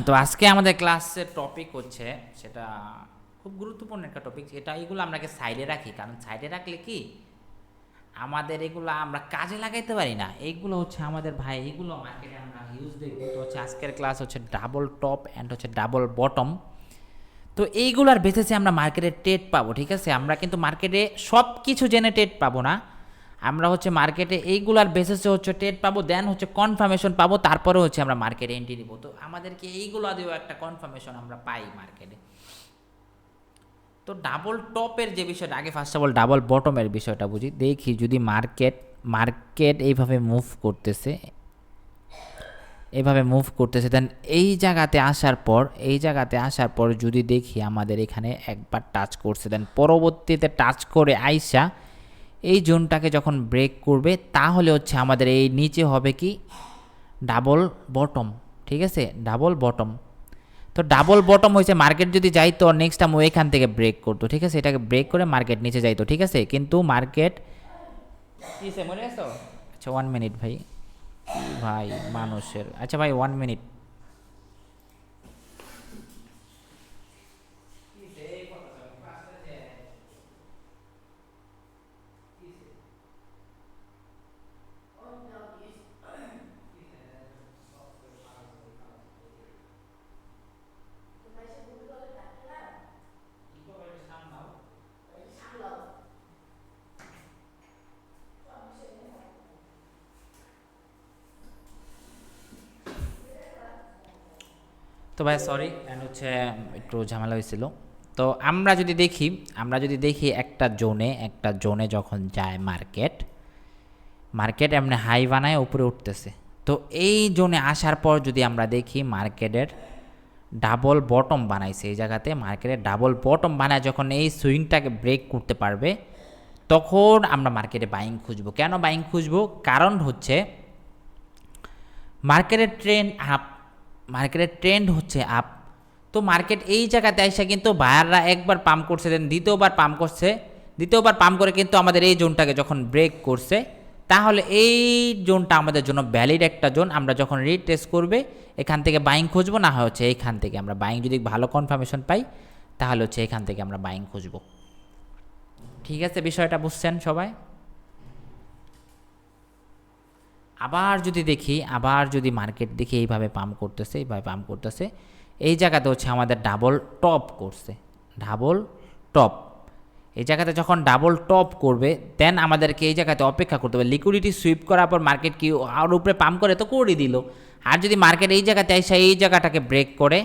তো আজকে আমাদের ক্লাসের টপিক হচ্ছে, সেটা খুব গুরুত্বপূর্ণ একটা টপিক। এগুলো আমরা সাইডে রাখি, কারণ সাইডে রাখলে কি আমাদের এগুলো আমরা কাজে লাগাইতে পারি না। এইগুলো হচ্ছে আমাদের ভাই, এগুলো মার্কেটে আমরা ইউজ দেখবো। তো হচ্ছে আজকের ক্লাস হচ্ছে ডাবল টপ অ্যান্ড হচ্ছে ডাবল বটম। তো এইগুলার বেসিসে আমরা মার্কেটে ট্রেড পাবো, ঠিক আছে? আমরা কিন্তু মার্কেটে সব কিছু জেনে ট্রেড পাবো না, আমরা হচ্ছে মার্কেটে এইগুলার বেসিসে হচ্ছে ট্রেড পাবো, দেন হচ্ছে কনফার্মেশন পাবো, তারপরে হচ্ছে আমরা মার্কেটে এন্ট্রি নিব। তো আমাদেরকে এইগুলো দিয়েও একটা কনফার্মেশন আমরা পাই মার্কেটে। তো ডাবল টপের যে বিষয়টা, আগে ফার্স্ট অফ অল ডাবল বটমের বিষয়টা বুঝি। দেখি যদি মার্কেট এইভাবে মুভ করতেছে, এভাবে মুভ করতেছে, দেন এই জায়গাতে আসার পর যদি দেখি আমাদের এখানে একবার টাচ করছে, দেন পরবর্তীতে টাচ করে আইসা এই জোনটাকে যখন ব্রেক করবে, তাহলে হচ্ছে আমাদের এই নিচে হবে কি ডাবল বটম, ঠিক আছে? Double bottom. তো ডাবল বটম হয়েছে, মার্কেট যদি যাইতো নেক্সট টাইম এখান থেকে ব্রেক করতো, ঠিক আছে? এটাকে ব্রেক করে মার্কেট নিচে যাইতো, ঠিক আছে? কিন্তু মার্কেট মনে আসো। আচ্ছা 1 মিনিট ভাই, ভাই মানুষের, আচ্ছা ভাই 1 মিনিট। তো ভাই সরি, অ্যান্ড হচ্ছে একটু ঝামেলা হয়েছিল। তো আমরা যদি দেখি একটা জোনে যখন যায় মার্কেট এমনি হাই বানায় উপরে উঠতেছে। তো এই জোনে আসার পর যদি আমরা দেখি মার্কেটের ডাবল বটম বানাইছে, এই জায়গাতে মার্কেটের ডাবল বটম বানায় যখন এই সুইংটাকে ব্রেক করতে পারবে, তখন আমরা মার্কেটে বাইং খুঁজবো। কেন বাইং খুঁজবো? কারণ হচ্ছে মার্কেটের ট্রেন্ড হচ্ছে আপ। তো মার্কেট এই জায়গাতে আইসা কিন্তু বায়াররা একবার পাম্প করছে, দেন দ্বিতীয়বার পাম্প করে কিন্তু আমাদের এই জোনটাকে যখন ব্রেক করছে, তাহলে এই জোনটা আমাদের জন্য ভ্যালিড একটা জোন। আমরা যখন রিটেস্ট করবে এখান থেকে বাইং খুঁজবো, না হয় হচ্ছে এইখান থেকে আমরা বাইং, যদি ভালো কনফার্মেশন পাই তাহলে হচ্ছে এখান থেকে আমরা বাইং খুঁজবো। ঠিক আছে, বিষয়টা বুঝছেন সবাই? আবার যদি মার্কেট দেখি এইভাবে পাম্প করতেছে, এই জায়গাতে হচ্ছে আমাদের ডাবল টপ করছে, ডাবল টপ। এই জায়গাতে যখন ডাবল টপ করবে, দেন আমাদেরকে এই জায়গাতে অপেক্ষা করতে হবে। লিকুইডিটি সুইপ করার পর মার্কেট কি আর উপরে পাম্প করে তো করে দিল। আর যদি মার্কেট এই জায়গাতে এসে এই জায়গাটাকে ব্রেক করে,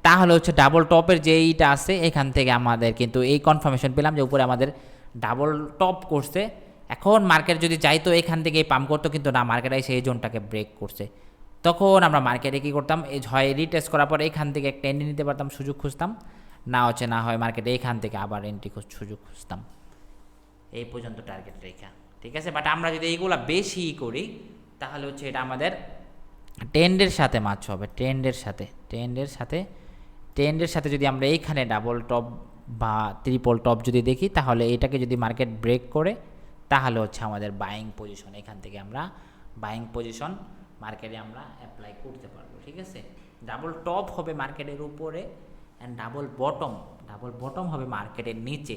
তাহলে হচ্ছে ডাবল টপের যে এইটা আছে এখান থেকে আমাদের কিন্তু এই কনফার্মেশন পেলাম যে উপরে আমাদের ডাবল টপ করছে। এখন মার্কেট যদি চাইতো এখান থেকে পাম্প করতো, কিন্তু না, মার্কেট এসে এই জোনটাকে ব্রেক করছে। তখন আমরা মার্কেটে কী করতাম, এই হয় রিটেস্ট করার পর এখান থেকে একটা এন্ট্রি নিতে পারতাম, সুযোগ খুঁজতাম, না হয় মার্কেটে এইখান থেকে আবার এন্ট্রি সুযোগ খুঁজতাম। এই পর্যন্ত টার্গেট রেখা, ঠিক আছে? বাট আমরা যদি এইগুলো বেশি করি, তাহলে হচ্ছে এটা আমাদের ট্রেন্ডের সাথে ম্যাচ হবে। ট্রেন্ডের সাথে যদি আমরা এইখানে ডাবল টপ বা ট্রিপল টপ যদি দেখি, তাহলে এটাকে যদি মার্কেট ব্রেক করে, তাহলে হচ্ছে আমাদের বাইং পজিশন, এখান থেকে আমরা বাইং পজিশন মার্কেটে আমরা অ্যাপ্লাই করতে পারবো, ঠিক আছে? ডাবল টপ হবে মার্কেটের উপরে, অ্যান্ড ডাবল বটম হবে মার্কেটের নিচে।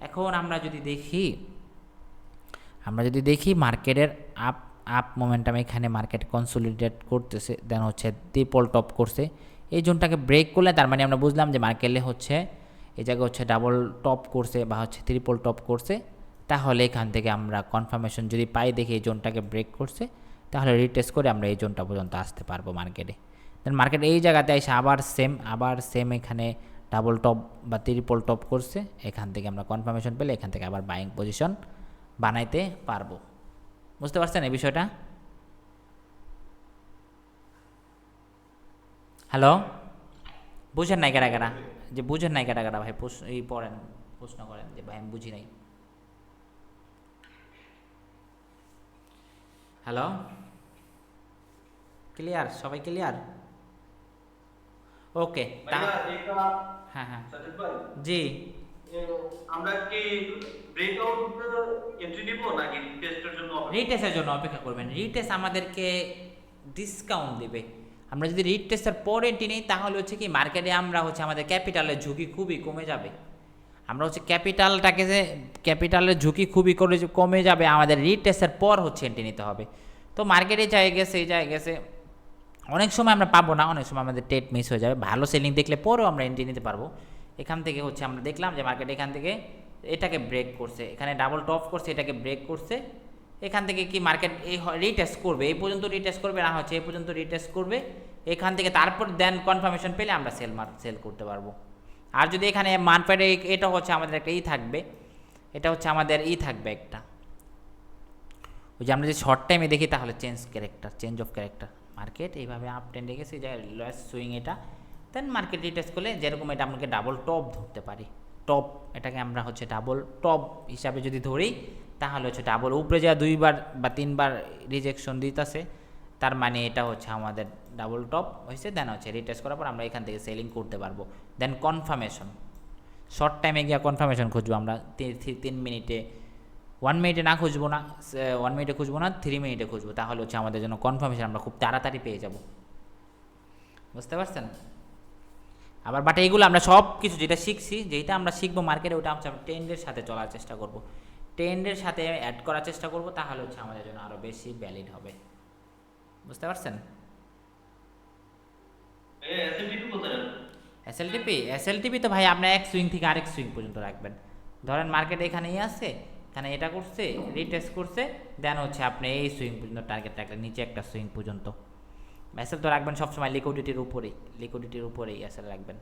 এখন আমরা যদি দেখি মার্কেটের আপ মোমেন্টাম, এখানে মার্কেট কনসলিডেট করতেছে, দেন হচ্ছে ট্রিপল টপ করছে, এই জোনটাকে ব্রেক করলে তার মানে আমরা বুঝলাম যে মার্কেটে হচ্ছে এই জায়গায় হচ্ছে ডাবল টপ করছে বা হচ্ছে ট্রিপল টপ করছে। তাহলে এখান থেকে আমরা কনফার্মেশন যদি পাই, দেখি এই জোনটাকে ব্রেক করছে, তাহলে রিটেস্ট করে আমরা এই জোনটা পর্যন্ত আসতে পারবো মার্কেটে। দেন মার্কেট এই জায়গাতে এসে আবার সেম এখানে ডাবল টপ বা ট্রিপল টপ করছে, এখান থেকে আমরা কনফার্মেশন পেলে এখান থেকে আবার বাইং পজিশন বানাইতে পারবো। বুঝতে পারছেন এই বিষয়টা? হ্যালো, বুঝেন নাই কারা যে বুঝেন নাই কারা ভাই, পড়েন, প্রশ্ন করেন যে ভাই আমি বুঝি নাই। Hello, clear? সবাই ক্লিয়ার? ওকে। হ্যাঁ হ্যাঁ, জি। আমরা কি ব্রেকআউট এন্ট্রি নিব নাকি টেস্টের জন্য রিটেস্টের জন্য অপেক্ষা করবেন। রিটেস্ট আমাদেরকে ডিসকাউন্ট দেবে। আমরা যদি রিটেস্টের পর এন্ট্রি নিই তাহলে হচ্ছে কি মার্কেটে আমরা হচ্ছে আমাদের ক্যাপিটালের ঝুঁকি খুবই কমে যাবে। আমরা হচ্ছে ক্যাপিটালের ঝুঁকি খুবই কমে যাবে, আমাদের রিটেস্টের পর হচ্ছে এন্ট্রি নিতে হবে। তো মার্কেটে এই গেছে অনেক সময় আমরা পাবো না, অনেক সময় আমাদের ট্রেড মিস হয়ে যাবে। ভালো সেলিং দেখলে পরেও আমরা এন্ট্রি নিতে পারবো। এখান থেকে হচ্ছে আমরা দেখলাম যে মার্কেট এখান থেকে এটাকে ব্রেক করছে, এখানে ডাবল টপ করছে, এটাকে ব্রেক করছে। এখান থেকে কি মার্কেট এই রিটেস্ট করবে, এই পর্যন্ত রিটেস্ট করবে, না হচ্ছে এই পর্যন্ত রিটেস্ট করবে। এখান থেকে তারপর দেন কনফার্মেশন পেলে আমরা সেল করতে পারবো। আর যদি এখানে মার্কেটে এটা হচ্ছে আমাদের একটা থাকবে, এটা হচ্ছে আমাদের থাকবে একটা, ওই যে আমরা যে শর্ট টাইমে দেখি তাহলে চেঞ্জ অফ ক্যারেক্টার। মার্কেট এইভাবে আপ ট্রেন্ডে গেছে, যে লস সুইং এটা, দেন মার্কেট রিটেস্ট করলে যেরকম এটা আমাকে ডাবল টপ ধরতে পারি। টপ এটাকে আমরা হচ্ছে ডাবল টপ হিসাবে যদি ধরি তাহলে হচ্ছে ডাবল উপরে যা 2বার বা 3বার রিজেকশন দিতেছে, তার মানে এটা হচ্ছে আমাদের ডাবল টপ হয়েছে। দেন হচ্ছে রিটেস্ট করার পর আমরা এখান থেকে সেলিং করতে পারবো। দেন কনফার্মেশন, শর্ট টাইমে গিয়ে কনফার্মেশন খুঁজবো আমরা 3 মিনিটে, 1 মিনিটে না খুঁজবো না, 1 মিনিটে খুঁজবো না, 3 মিনিটে খুঁজবো, তাহলে হচ্ছে আমাদের জন্য কনফার্মেশন আমরা খুব তাড়াতাড়ি পেয়ে যাব। বুঝতে পারছেন? আবার বাট এইগুলো আমরা সব কিছু যেটা শিখছি, যেটা আমরা শিখবো মার্কেটে, ওটা হচ্ছে আমরা ট্রেন্ডের সাথে চলার চেষ্টা করব, ট্রেন্ডের সাথে অ্যাড করার চেষ্টা করব, তাহলে হচ্ছে আমাদের জন্য আরও বেশি ভ্যালিড হবে। বুঝতে পারছেন? এসএলটিপি তো ভাই আপনার এক সুইং থেকে আরেক সুইং পর্যন্ত রাখবেন। ধরেন মার্কেট এখানেই আছে, এখানে এটা করছে, রিটেস্ট করছে, দেন হচ্ছে আপনি এই সুইং পর্যন্ত টার্গেট রাখলেন, নিচে একটা সুইং পর্যন্ত। এসএল তো রাখবেন সবসময় লিকুইডিটির উপরেই এসএল রাখবেন।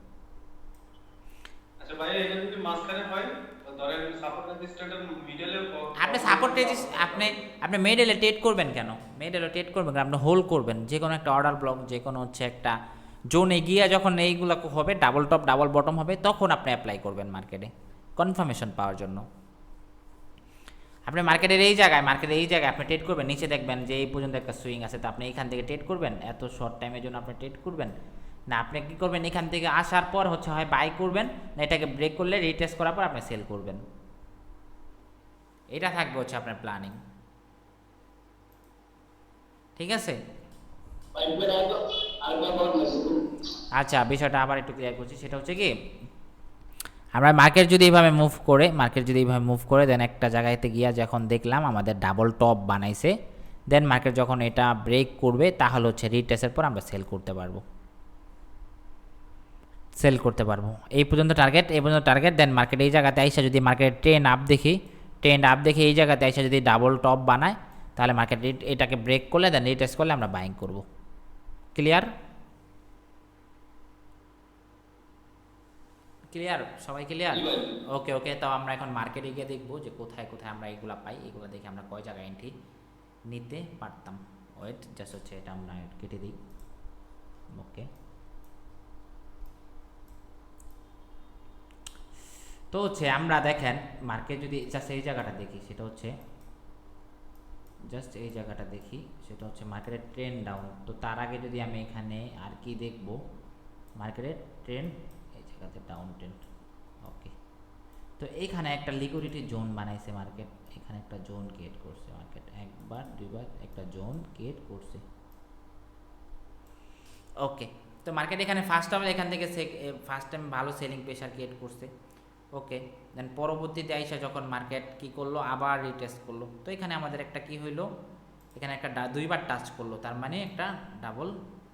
আচ্ছা ভাই, এটা যদি মাঝখানে হয়, ধরেন সাপোর্ট রেজিস্ট্যান্টের মিডলে, আপনি সাপোর্ট আপনি মিডলে ট্রেড করবেন কেন? মিডলে ট্রেড করবেন কেন? আপনি হোল্ড করবেন যে কোনো একটা অর্ডার ব্লক, যে কোনো হচ্ছে একটা জোনে গিয়ে যখন এইগুলো হবে, ডাবল টপ ডাবল বটম হবে, তখন আপনি অ্যাপ্লাই করবেন মার্কেটে কনফার্মেশন পাওয়ার জন্য। আপনি মার্কেটের এই জায়গায় আপনি ট্রেড করবেন, নিচে দেখবেন যে এই পর্যন্ত একটা সুইং আছে, তো আপনি এইখান থেকে ট্রেড করবেন, এত শর্ট টাইমের জন্য আপনি ট্রেড করবেন না। আপনি কী করবেন, এখান থেকে আসার পর হচ্ছে হয় বাই করবেন, না এটাকে ব্রেক করলে রিটেস্ট করার পর আপনি সেল করবেন। এটা থাকবে হচ্ছে আপনার প্ল্যানিং। ঠিক আছে? আচ্ছা, বিষয়টা আবার একটু ক্লিয়ার করছি। সেটা হচ্ছে কি, আমরা মার্কেট যদি এইভাবে মুভ করে দেন একটা জায়গাতে গিয়া যখন দেখলাম আমাদের ডাবল টপ বানাইছে, দেন মার্কেট যখন এটা ব্রেক করবে তাহলে হচ্ছে রিটেস্টের পর আমরা সেল করতে পারবো। এই পর্যন্ত টার্গেট। দেন মার্কেট এই জায়গাতে আইসা যদি মার্কেট ট্রেন্ড আপ দেখি এই জায়গাতে আইসা যদি ডাবল টপ বানায়, তাহলে মার্কেট এটাকে ব্রেক করলে দেন রিটেস্ট করলে আমরা বাইং করব। ক্লিয়ার? সবাই ক্লিয়ার? ওকে, তাও আমরা এখন মার্কেটে গিয়ে দেখবো যে কোথায় আমরা এগুলো পাই, এগুলো দেখে আমরা কয় জায়গায় এন্ট্রি নিতে পারতাম। ওয়েট, জাস্ট হচ্ছে এটা আমরা কেটে দিই। ওকে, তো হচ্ছে আমরা দেখেন মার্কেট যদি জাস্ট এই জায়গাটা দেখি, সেটা হচ্ছে মার্কেটের ট্রেন্ড ডাউন। তো তার আগে যদি আমি এখানে আর কি দেখবো, মার্কেটের ট্রেন্ড এই জায়গাতে ডাউন ট্রেন্ড। ওকে, তো এইখানে একটা লিকুইডিটি জোন বানাইছে মার্কেট, এখানে একটা জোন ক্রিয়েট করছে মার্কেট, একবার দুইবার একটা জোন ক্রিয়েট করছে। ওকে, তো মার্কেট এখানে ফার্স্ট টাইম ভালো সেলিং প্রেশার ক্রিয়েট করছে। ওকে, দেন পরবর্তীতে আইসা যখন মার্কেট কি করলো, আবার রিটেস্ট করলো। তো এখানে আমাদের একটা কি হইলো, এখানে একটা 2বার টাচ করলো, তার মানে একটা ডাবল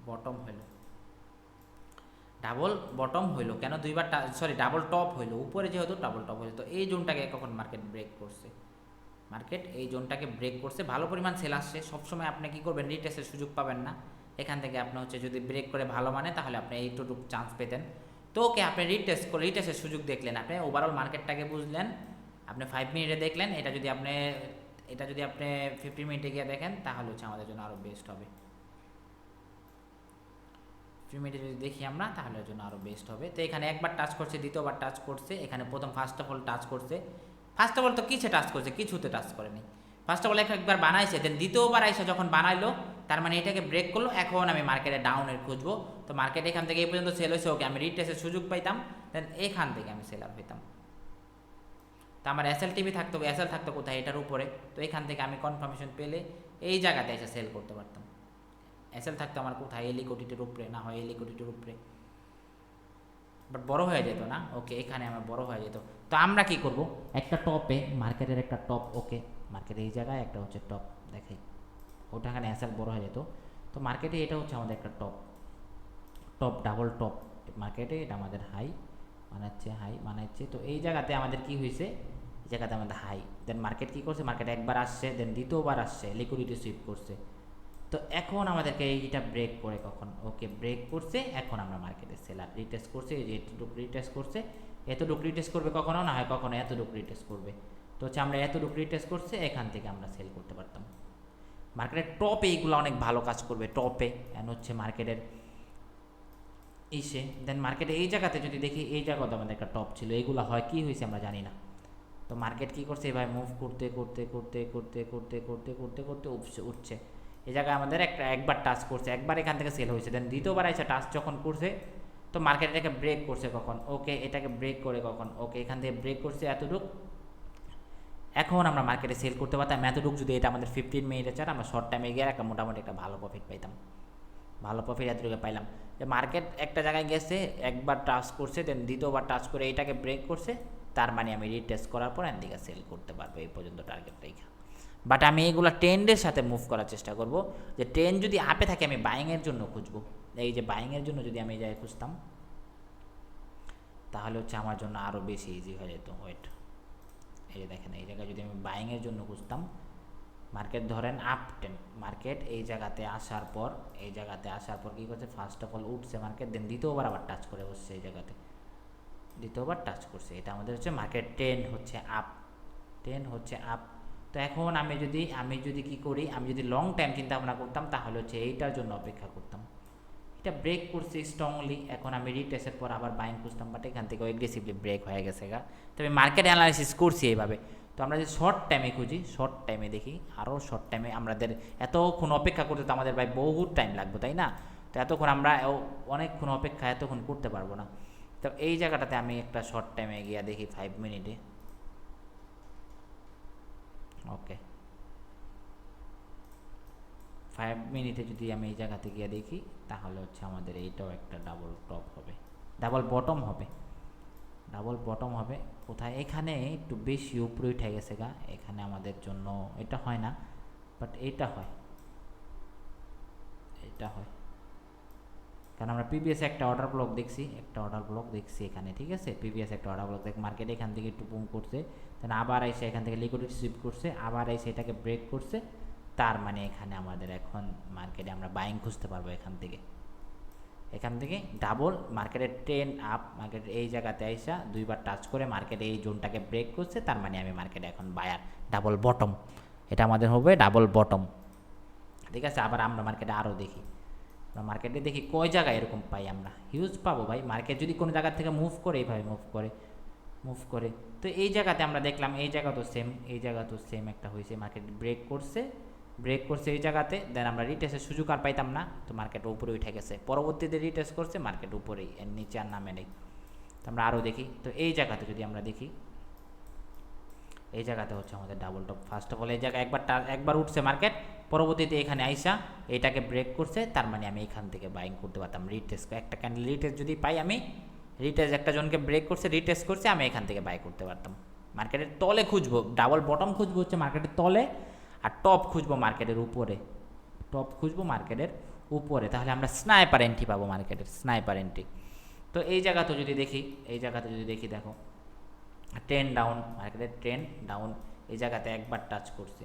বটম হইলো। কেন 2বার ডাবল টপ হইলো, উপরে যেহেতু ডাবল টপ হইলো। তো এই জোনটাকে কখন মার্কেট এই জোনটাকে ব্রেক করছে, ভালো পরিমাণ সেল আসছে। সবসময় আপনি কি করবেন, রিটেস্টের সুযোগ পাবেন না। এখান থেকে আপনি হচ্ছে যদি ব্রেক করে ভালো মানে, তাহলে আপনি এইটুকু চান্স পেতেন। তো ওকে, আপনি রিটেস্টের সুযোগ দেখলেন, আপনি ওভারঅল মার্কেটটাকে বুঝলেন, আপনি 5 মিনিটে দেখলেন। এটা যদি আপনি 15 মিনিটে গিয়ে দেখেন, তাহলে হচ্ছে আমাদের জন্য আরও বেস্ট হবে। 3 মিনিটে যদি দেখি আমরা, তাহলে ওর জন্য আরও বেস্ট হবে। তো এখানে একবার টাচ করছে, দ্বিতীয়বার টাচ করছে, এখানে প্রথম ফার্স্ট অফ অল তো কিসে টাচ করছে, কিছুতে টাচ করেনি। ফার্স্ট অফ অল একবার বানাইছে, দেন দ্বিতীয়বার আইসা যখন বানাইলো, তার মানে এটাকে ব্রেক করলো। এখন আমি মার্কেটে ডাউনের খুঁজবো। তো মার্কেট এখান থেকে এই পর্যন্ত সেল হয়েছে, ওকে, আমি রিটেস্টের সুযোগ পাইতাম, দেন এখান থেকে আমি সেলার হইতাম। তো আমার এসএল থাকতো কোথায়, এটার উপরে। তো এখান থেকে আমি কনফার্মেশন পেলে এই জায়গাতে এসে সেল করতে পারতাম। এসএল থাকতো আমার কোথায়, এই লিকুইডিটির উপরে, না হয় এই লিকুইডিটির উপরে, বাট বড় হয়ে যেত না। ওকে, এখানে আমার বড় হয়ে যেত। তো আমরা কি করব, একটা টপে মার্কেটের একটা টপ, ওকে মার্কেটের এই জায়গায় একটা হচ্ছে টপ দেখাই, ওটা এখানে এসএল বড় হয়ে যেত। তো মার্কেটে এটা হচ্ছে আমাদের একটা টপ, টপ ডাবল টপ মার্কেটে, এটা আমাদের হাই বানাচ্ছে, হাই বানাচ্ছে। তো এই জায়গাতে আমাদের কি হয়েছে, এই জায়গাতে আমাদের হাই, দেন মার্কেট কি করছে, মার্কেট একবার আসছে, দেন দ্বিতীয়বার আসছে, লিকুইডিটি সুইপ করছে। তো এখন আমাদেরকে এইটা ব্রেক করে কখন, ওকে ব্রেক করছে, এখন আমরা মার্কেটে সেলার রিটেস্ট করছে, এই যে এতটুকু রিটেস্ট করছে, এতটুকু রিটেস্ট করবে কখনো, না হয় কখনো এতটুকু রিটেস্ট করবে। তো হচ্ছে আমরা এতটুকু রিটেস্ট করছে, এখান থেকে আমরা সেল করতে পারতাম। মার্কেটের টপে এইগুলো অনেক ভালো কাজ করবে, টপে অ্যান্ড হচ্ছে মার্কেটের ইসে। দেন মার্কেটে এই জায়গাতে যদি দেখি, এই জায়গাতে আমাদের একটা টপ ছিল, এইগুলো হয় কি হয়েছে আমরা জানি না। তো মার্কেট কী করছে, এভাবে মুভ করতে করতে করতে করতে করতে করতে করতে করতে উঠছে। এই জায়গায় আমাদের একবার টাচ করছে, একবার এখান থেকে সেল হয়েছে, দেন দ্বিতীয়বার এসে টাচ যখন করছে, তো মার্কেট এটাকে ব্রেক করছে কখন, ওকে এটাকে ব্রেক করে কখন, ওকে এখান থেকে ব্রেক করছে এতটুকু। এখন আমরা মার্কেটে সেল করতে পারতাম এতটুকু, যদি এটা আমাদের 15 মিনিটের চার, আমরা শর্ট টাইমে গিয়ে একটা মোটামুটি একটা ভালো প্রফিট পাইতাম, ভালো প্রফিট এতটুকু পাইলাম। যে মার্কেট একটা জায়গায় গেছে, একবার টাচ করছে, দেন দ্বিতীয়বার টাচ করে এইটাকে ব্রেক করছে, তার মানে আমি রিটেস্ট করার পর এদিকে সেল করতে পারবো, এই পর্যন্ত টার্গেট রেখা। বাট আমি এইগুলো ট্রেন্ডের সাথে মুভ করার চেষ্টা করব, যে ট্রেন্ড যদি আপে থাকে আমি বাইংয়ের জন্য খুঁজবো। এই যে বাইংয়ের জন্য যদি আমি এই জায়গায় খুঁজতাম, তাহলে হচ্ছে আমার জন্য আরও বেশি ইজি হয়ে যেত। ওয়েট, এই যে দেখেন এই জায়গায় যদি আমি বাইংয়ের জন্য খুঁজতাম, মার্কেট ধরেন আপ ট্রেন্ড, মার্কেট এই জায়গাতে আসার পর, এই জায়গাতে আসার পর কী করছে, ফার্স্ট অফ অল উঠছে মার্কেট, দেন দ্বিতীয়বার আবার টাচ করে বসছে এই জায়গাতে, দ্বিতীয়বার টাচ করছে, এটা আমাদের হচ্ছে মার্কেট ট্রেন্ড হচ্ছে আপ, ট্রেন্ড হচ্ছে আপ। তো এখন আমি যদি কী করি, আমি যদি লং টাইম চিন্তা ভাবনা করতাম, তাহলে হচ্ছে এইটার জন্য অপেক্ষা করতাম। এটা ব্রেক করছে স্ট্রংলি, এখন আমি রিটেস্টের পর আবার বাইং খুঁজতাম, বাট এখান থেকে এগ্রেসিভলি ব্রেক হয়ে গেছে গা। তবে মার্কেট অ্যানালাইসিস করছি এইভাবে। তো আমরা যদি শর্ট টাইমে খুঁজি, শর্ট টাইমে দেখি, আরও শর্ট টাইমে আমাদের এতক্ষণ অপেক্ষা করতে তো আমাদের ভাই বহুত টাইম লাগবে, তাই না? তো এতক্ষণ আমরা অনেকক্ষণ অপেক্ষা এতক্ষণ করতে পারবো না। তো এই জায়গাটাতে আমি একটা শর্ট টাইমে গিয়ে দেখি 5 মিনিটে, ওকে 5 মিনিটে যদি আমি এই জায়গাতে গিয়ে দেখি, তাহলে হচ্ছে আমাদের এইটাও একটা ডাবল টপ হবে, ডাবল বটম হবে, ডাবল বটম হবে। কোথায়, এখানে একটু বেশি উপরে উঠে গেছে গা, এখানে আমাদের জন্য এটা হয় না, বাট এটা হয়, এটা হয়, কারণ আমরা প্রিভিয়াস একটা অর্ডার ব্লক দেখছি, এখানে, ঠিক আছে, প্রিভিয়াস একটা অর্ডার ব্লক দেখ, মার্কেট এখান থেকে একটু বুম করছে, দেন আবার এসে এখান থেকে লিকুইডিটি সুইপ করছে, আবার এসে এটাকে ব্রেক করছে, তার মানে এখানে আমাদের এখন মার্কেটে আমরা বাইং খুঁজতে পারবো এখান থেকে ডাবল মার্কেটের ট্রেন্ড আপ, মার্কেটের এই জায়গাতে আইসা দুইবার টাচ করে মার্কেটে এই জোনটাকে ব্রেক করছে, তার মানে আমি মার্কেটে এখন বায়ার, ডাবল বটম, এটা আমাদের হবে ডাবল বটম, ঠিক আছে। আবার আমরা মার্কেটে আরও দেখি, আমরা মার্কেটে দেখি কয় জায়গায় এরকম পাই, আমরা হিউজ পাবো ভাই। মার্কেট যদি কোনো জায়গা থেকে মুভ করে, এইভাবে মুভ করে, তো এই জায়গাতে আমরা দেখলাম, এই জায়গা তো সেম, এই জায়গা তো সেম একটা হয়েছে, মার্কেট ব্রেক করছে এই জায়গাতে, দেন আমরা রিটেস্টের সুযোগ আর পাইতাম না, তো মার্কেট উপরে উঠে গেছে, পরবর্তীতে রিটেস্ট করছে মার্কেট উপরেই, এর নিচে আর নামে নেই। তো আমরা আরও দেখি, তো এই জায়গাতে যদি আমরা দেখি, এই জায়গাতে হচ্ছে আমাদের double top. First of all এই জায়গায় একবার উঠছে মার্কেট, পরবর্তীতে এখানে আইসা এটাকে ব্রেক করছে, তার মানে আমি এখান থেকে বাইং করতে পারতাম। রিটেস্ট একটা ক্যান্ডেল রিটেস্ট যদি পাই, আমি রিটেস্ট একটা জনকে ব্রেক করছে, রিটেস্ট করছে, আমি এখান থেকে বাই করতে পারতাম। মার্কেটের তলে খুঁজবো, ডাবল বটম খুঁজবো হচ্ছে মার্কেটের তলে, আর টপ খুঁজবো মার্কেটের উপরে, তাহলে আমরা স্নাইপার এন্ট্রি পাবো, মার্কেটের স্নাইপার এন্ট্রি। তো এই জায়গাতে যদি দেখি, দেখো ট্রেন ডাউন, মার্কেটের ট্রেন ডাউন, এই জায়গাতে একবার টাচ করছে,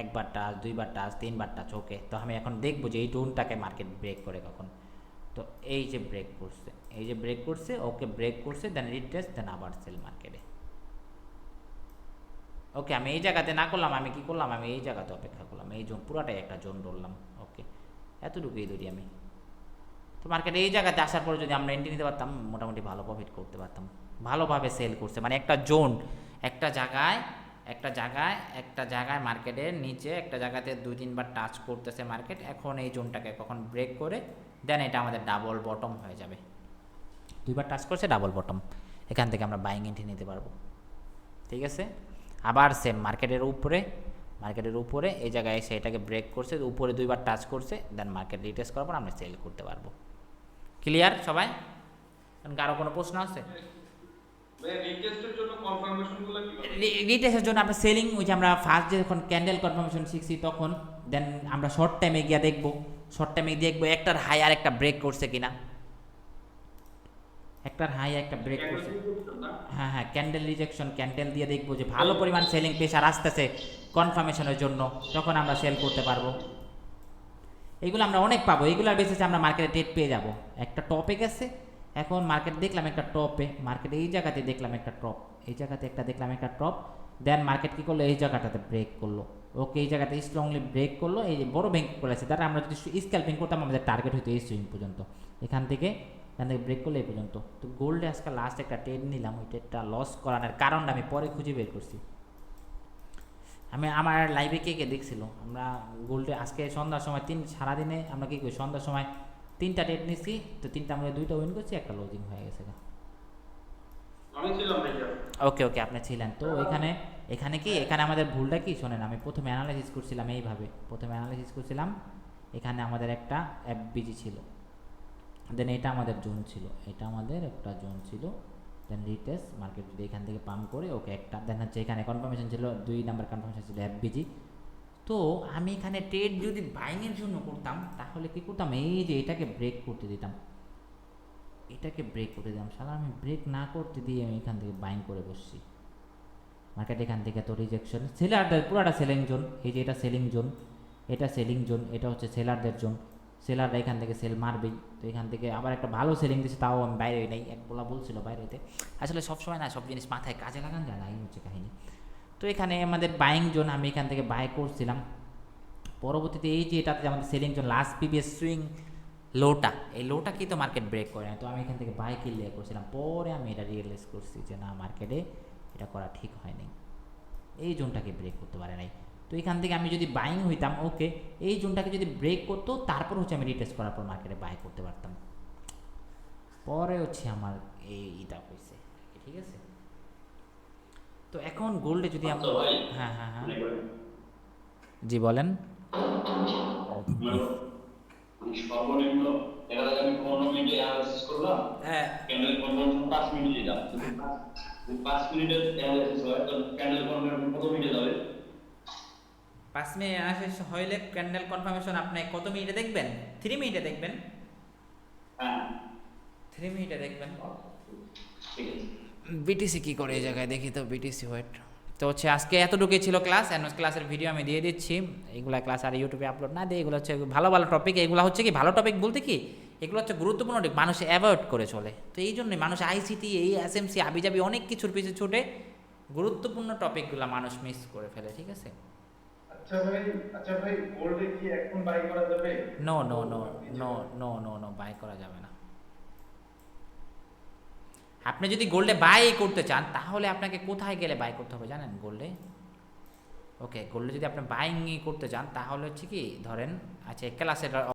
একবার টাচ, দুইবার টাচ, তিনবার টাচ, ওকে। তো আমি এখন দেখবো যে এই টোনটাকে মার্কেট ব্রেক করে কখন। তো এই যে ব্রেক করছে, ওকে ব্রেক করছে, দেন রিটেস্ট, দেন আবার সেল মার্কেটে। ওকে, আমি এই জায়গাতে না করলাম, আমি কি করলাম, আমি এই জায়গাতে অপেক্ষা করলাম, এই জোন পুরাটাই একটা জোন ধরলাম, ওকে এতটুকুই ধরি আমি। তো মার্কেটে এই জায়গাতে আসার পরে যদি আমরা এন্ট্রি নিতে পারতাম, মোটামুটি ভালো প্রফিট করতে পারতাম, ভালোভাবে সেল করছে, মানে একটা জোন, একটা জায়গায় মার্কেটের নিচে একটা জায়গাতে 2-3 বার টাচ করতেছে মার্কেট, এখন এই জোনটাকে কখন ব্রেক করে দেন এটা আমাদের ডাবল বটম হয়ে যাবে, 2বার টাচ করছে ডাবল বটম, এখান থেকে আমরা বাইং এন্ট্রি নিতে পারবো, ঠিক আছে। আবার সেম মার্কেটের উপরে মার্কেটের উপরে এই জায়গায় এসে এটাকে ব্রেক করছে, উপরে দুইবার টাচ করছে, দেন মার্কেট রিটেস্ট করার পর আমরা সেল করতে পারবো। ক্লিয়ার সবাই? কারো কোনো প্রশ্ন আছে? ভাই রিটেস্টের জন্য কনফার্মেশনগুলো কিভাবে? রিটেস্টের জন্য আমরা সেলিং, ওই যে আমরা ফার্স্ট যখন ক্যান্ডেল কনফার্মেশন শিখছি তখন, দেন আমরা শর্ট টাইমে গিয়ে দেখবো, শর্ট টাইমে দেখবো একটার হাই আর একটা ব্রেক করছে কিনা, একটার হাই একটা ব্রেক করছে। হ্যাঁ হ্যাঁ, ক্যান্ডেল রিজেকশন, ক্যান্ডেল দিয়ে দেখবো যে ভালো পরিমাণ সেলিং প্রেশার আসতেছে কনফার্মেশনের জন্য, তখন আমরা সেল করতে পারবো। এইগুলো আমরা অনেক পাবো, এইগুলোর বেসিসে আমরা মার্কেটে ট্রেড পেয়ে যাব। একটা টপে গেছে, এখন মার্কেট দেখলাম একটা টপে, মার্কেট এই জায়গাতে দেখলাম একটা টপ, এই জায়গাতে একটা দেখলাম একটা টপ, দেন মার্কেট কী করলো, এই জায়গাটাতে ব্রেক করলো, ওকে এই জায়গাতে স্ট্রংলি ব্রেক করলো, এই যে বড় ব্যাংক করেছে, তারা আমরা যদি স্ক্যাল্পিং করতাম আমাদের টার্গেট হইতো এই সুইং পর্যন্ত, এখান থেকে ব্রেক করলো এই পর্যন্ত। তো গোল্ডে আজকে লাস্ট একটা ট্রেড নিলাম, ওই ট্রেডটা লস করানোর কারণটা আমি পরে খুঁজে বের করছি। আমি আমার লাইভে কে কে দেখছিল, আমরা গোল্ডে আজকে সন্ধ্যার সময় সারাদিনে আমরা কী করি, সন্ধ্যার সময় 3টা ট্রেড নিচ্ছি, তো 3টা আমরা 2টা উইন করছি, একটা লজিং হয়ে গেছে। আমি ছিলাম ভাইয়া। ওকে ওকে, আপনি ছিলেন তো এখানে। এখানে কি, এখানে আমাদের ভুলটা কি শোনেন, আমি প্রথমে অ্যানালাইসিস করছিলাম এইভাবে, প্রথমে অ্যানালাইসিস করছিলাম, এখানে আমাদের একটা এফবিজি ছিল, দেন এটা আমাদের জোন ছিল, এটা আমাদের একটা জোন ছিল, দেন রিটেস্ট মার্কেট যদি এখান থেকে পাম্প করে ওকে একটা, দেন হচ্ছে এখানে কনফার্মেশন ছিল 2 নাম্বার কনফার্মেশন ছিল এফবিজি। তো আমি এখানে ট্রেড যদি বাইংয়ের জন্য করতাম তাহলে কি করতাম, এই যে এটাকে ব্রেক করতে দিতাম, এটাকে ব্রেক করতে দিতাম, সালা আমি ব্রেক না করতে দিয়ে আমি এখান থেকে বাইং করে বসছি। মার্কেট এখান থেকে তো রিজেকশন, সেলারদের পুরাটা সেলিং জোন, এই যে এটা সেলিং জোন, এটা সেলিং জোন, এটা হচ্ছে সেলারদের জোন, সেলাররা এখান থেকে সেল মারবেই। তো এখান থেকে আবার একটা ভালো সেলিং দিচ্ছে, তাও আমি বাইরে নেই, এক বলা বলছিল বাইরেতে, আসলে সবসময় না সব জিনিস মাথায় কাজে লাগান যায় না, এই হচ্ছে কাহিনী। তো এখানে আমাদের বাইং জোন, আমি এখান থেকে বাই করছিলাম, পরবর্তীতে এই যে এটাতে আমাদের selling zone last previous swing লোটা, এই লোটাকেই তো মার্কেট ব্রেক করে না, তো আমি এখান থেকে বাই ক্লিয়ার করছিলাম, পরে আমি এটা রিয়েলাইজ করছি যে না, মার্কেটে এটা করা ঠিক হয়নি, এই জোনটাকে ব্রেক করতে পারে নাই। তো এখান থেকে আমি যদি বাইং হইতাম, ওকে এই জোনটাকে যদি ব্রেক করতো, তারপর হচ্ছে আমি রিটেস্ট করার পর মার্কেটে বাই করতে পারতাম, পরে হচ্ছে আমার এইটা হয়েছে, ঠিক আছে। তো এখন গোল্ডে যদি আমরা, হ্যাঁ হ্যাঁ হ্যাঁ জি বলেন। সর্বনিম্ন দেখা যায় আমি 15 মিনিটে অ্যানালাইসিস করলাম, হ্যাঁ ক্যান্ডেল কনভার্সন 5 মিনিট দিলাম, যদি 5 মিনিটের অ্যানালাইসিস হয় তাহলে ক্যান্ডেল কনভার্সন কত মিনিটে যাবে? 5 মিনিট অ্যানালাইসিস হইলে ক্যান্ডেল কনফার্মেশন আপনি কত মিনিটে দেখবেন? 3 মিনিটে দেখবেন। হ্যাঁ 3 মিনিটে দেখবেন। ঠিক আছে। বিটিসি কি করে এই জায়গায় দেখি তো, বিটিসি ওয়েট। তো হচ্ছে আজকে এতটুকুই ছিল ক্লাস, অ্যানুয়াল ক্লাসের ভিডিও আমি দিয়ে দিচ্ছি, এইগুলা ক্লাস আর ইউটিউবে আপলোড না দিই, এগুলো হচ্ছে ভালো ভালো টপিক, এগুলো হচ্ছে কি ভালো টপিক বলতে কি, এগুলো হচ্ছে গুরুত্বপূর্ণ টপিক, মানুষ অ্যাভয়েড করে চলে, তো এই জন্যই মানুষ আইসিটি, এই এসএমসি আবিজাবি অনেক কিছুর পিছু ছুটে, গুরুত্বপূর্ণ টপিকগুলো মানুষ মিস করে ফেলে, ঠিক আছে। আচ্ছা ভাই গোল্ডে কি এখন বাই করা যাবে? No no no no no no no, buy করা যাবে না। আপনি যদি গোল্ডে বাই করতে চান তাহলে আপনাকে কোথায় গেলে বাই করতে হবে জানেন? গোল্ডে, ওকে গোল্ডে যদি আপনি বাইং করতে চান তাহলে হচ্ছে কি, ধরেন আচ্ছা ক্লাসের